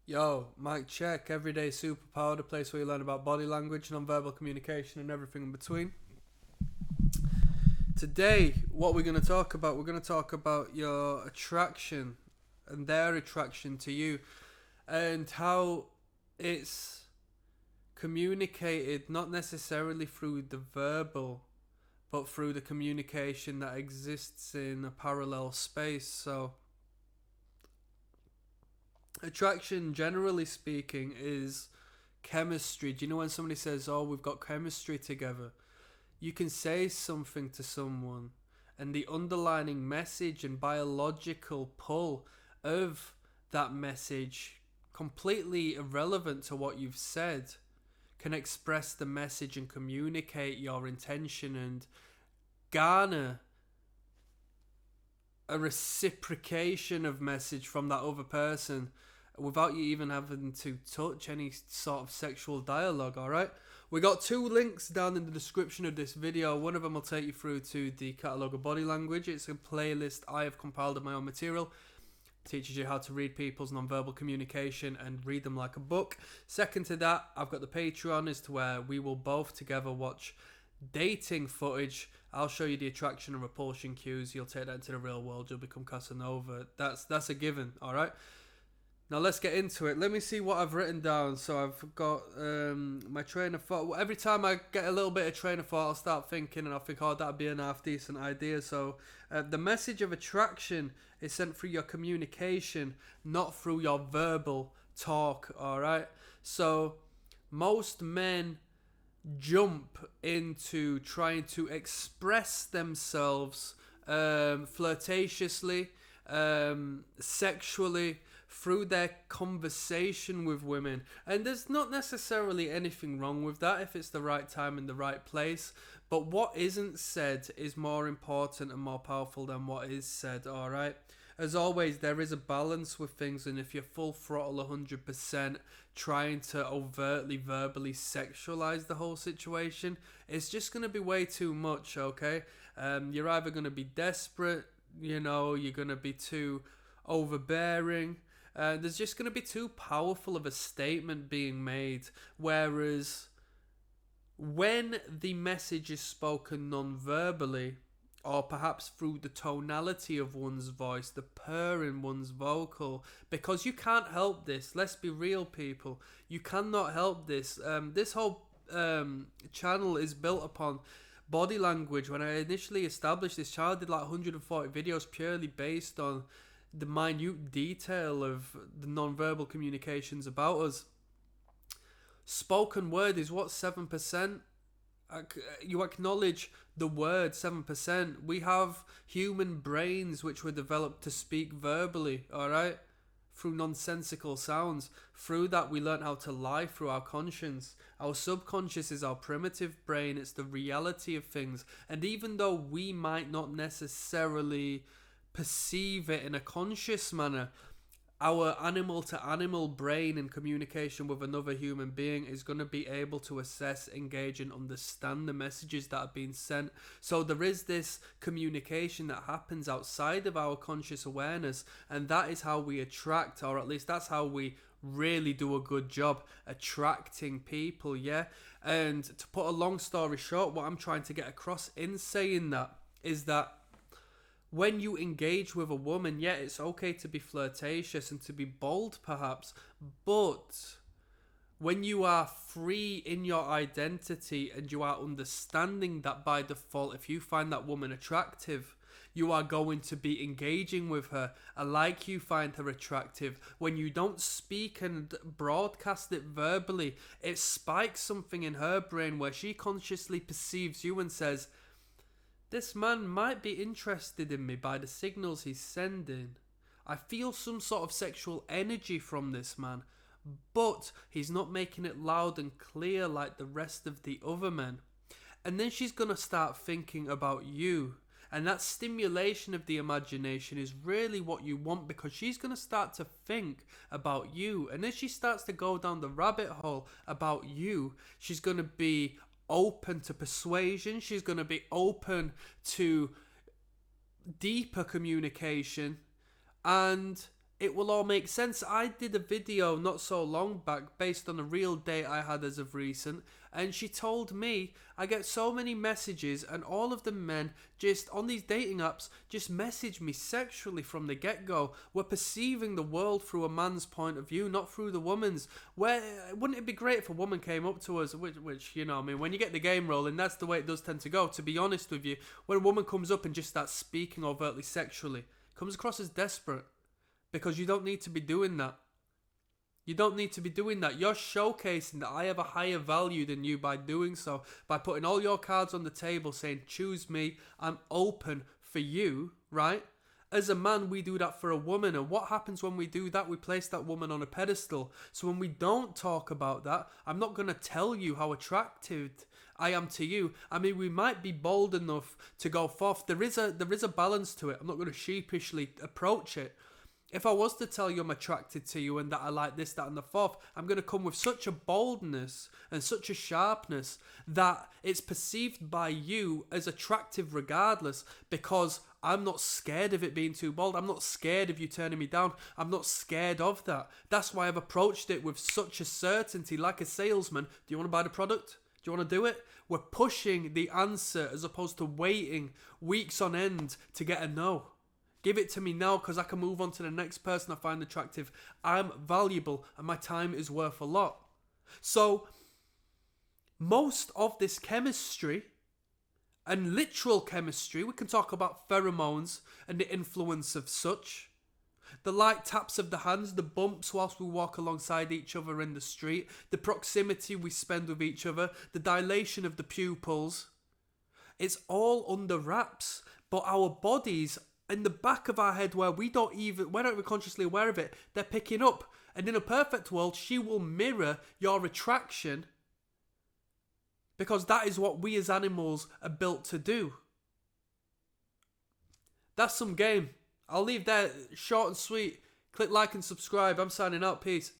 Yo, mic check. Everyday Superpower, the place where you learn about body language, non-verbal communication, and everything in between. Today, what we're going to talk about, we're going to talk about your attraction and their attraction to you, and how it's communicated not necessarily through the verbal, but through the communication that exists in a parallel space. So, attraction, generally speaking, is chemistry. Do you know when somebody says, "Oh, we've got chemistry together"? You can say something to someone, and the underlining message and biological pull of that message, completely irrelevant to what you've said, can express the message and communicate your intention and garner a reciprocation of message from that other person without you even having to touch any sort of sexual dialogue. All right, we got two links down in the description of this video. One of them will take you through to the catalogue of body language. It's a playlist I have compiled of my own material. It teaches you how to read people's non-verbal communication and read them like a book. Second to that, I've got the Patreon, as to where we will both together watch dating footage. I'll show you the attraction and repulsion cues. You'll take that into the real world. You'll become Casanova. That's a given. All right. Now let's get into it. Let me see what I've written down. So I've got my train of thought. Every time I get a little bit of train of thought, I'll start thinking and I'll think, oh, that'd be an half decent idea. So the message of attraction is sent through your communication, not through your verbal talk. All right. So most men jump into trying to express themselves flirtatiously, sexually, through their conversation with women. And there's not necessarily anything wrong with that if it's the right time and the right place. But what isn't said is more important and more powerful than what is said, alright? As always, there is a balance with things, and if you're full throttle 100% trying to overtly verbally sexualize the whole situation, it's just going to be way too much, okay? You're either going to be desperate, you're going to be too overbearing. There's just going to be too powerful of a statement being made. Whereas when the message is spoken non-verbally, or perhaps through the tonality of one's voice, the purr in one's vocal, because you can't help this. Let's be real, people. You cannot help this. This whole channel is built upon body language. When I initially established this channel, I did like 140 videos purely based on the minute detail of the non-verbal communications about us. Spoken word is what, 7%? You acknowledge the word, 7%. We have human brains which were developed to speak verbally, alright? Through nonsensical sounds. Through that we learn how to lie through our conscience. Our subconscious is our primitive brain. It's the reality of things. And even though we might not necessarily perceive it in a conscious manner, our animal to animal brain in communication with another human being is going to be able to assess, engage, and understand the messages that are being sent. So there is this communication that happens outside of our conscious awareness, and that is how we attract, or at least that's how we really do a good job attracting people, yeah? And to put a long story short, what I'm trying to get across in saying that is that when you engage with a woman, yeah, it's okay to be flirtatious and to be bold perhaps, but when you are free in your identity and you are understanding that by default, if you find that woman attractive, you are going to be engaging with her like you find her attractive. When you don't speak and broadcast it verbally, it spikes something in her brain where she consciously perceives you and says, this man might be interested in me by the signals he's sending. I feel some sort of sexual energy from this man, but he's not making it loud and clear like the rest of the other men. And then she's going to start thinking about you. And that stimulation of the imagination is really what you want, because she's going to start to think about you. And as she starts to go down the rabbit hole about you, she's going to be open to persuasion. She's going to be open to deeper communication, and it will all make sense. I did a video not so long back based on a real date I had as of recent, and she told me I get so many messages, and all of the men just on these dating apps just message me sexually from the get-go. We're perceiving the world through a man's point of view, not through the woman's. Where wouldn't it be great if a woman came up to us, which you know, I mean, when you get the game rolling, that's the way it does tend to go. To be honest with you, when a woman comes up and just starts speaking overtly sexually, it comes across as desperate. Because you don't need to be doing that. You don't need to be doing that. You're showcasing that I have a higher value than you by doing so. By putting all your cards on the table saying, choose me, I'm open for you, right? As a man, we do that for a woman. And what happens when we do that? We place that woman on a pedestal. So when we don't talk about that, I'm not going to tell you how attractive I am to you. I mean, we might be bold enough to go forth. There is a balance to it. I'm not going to sheepishly approach it. If I was to tell you I'm attracted to you and that I like this, that, and the fourth, I'm going to come with such a boldness and such a sharpness that it's perceived by you as attractive regardless, because I'm not scared of it being too bold. I'm not scared of you turning me down. I'm not scared of that. That's why I've approached it with such a certainty, like a salesman. Do you want to buy the product? Do you want to do it? We're pushing the answer as opposed to waiting weeks on end to get a no. Give it to me now because I can move on to the next person I find attractive. I'm valuable and my time is worth a lot. So, most of this chemistry and literal chemistry, we can talk about pheromones and the influence of such. The light taps of the hands, the bumps whilst we walk alongside each other in the street, the proximity we spend with each other, the dilation of the pupils. It's all under wraps, but our bodies in the back of our head we're not even consciously aware of it, they're picking up. And in a perfect world, she will mirror your attraction because that is what we as animals are built to do. That's some game. I'll leave that short and sweet. Click like and subscribe. I'm signing out. Peace.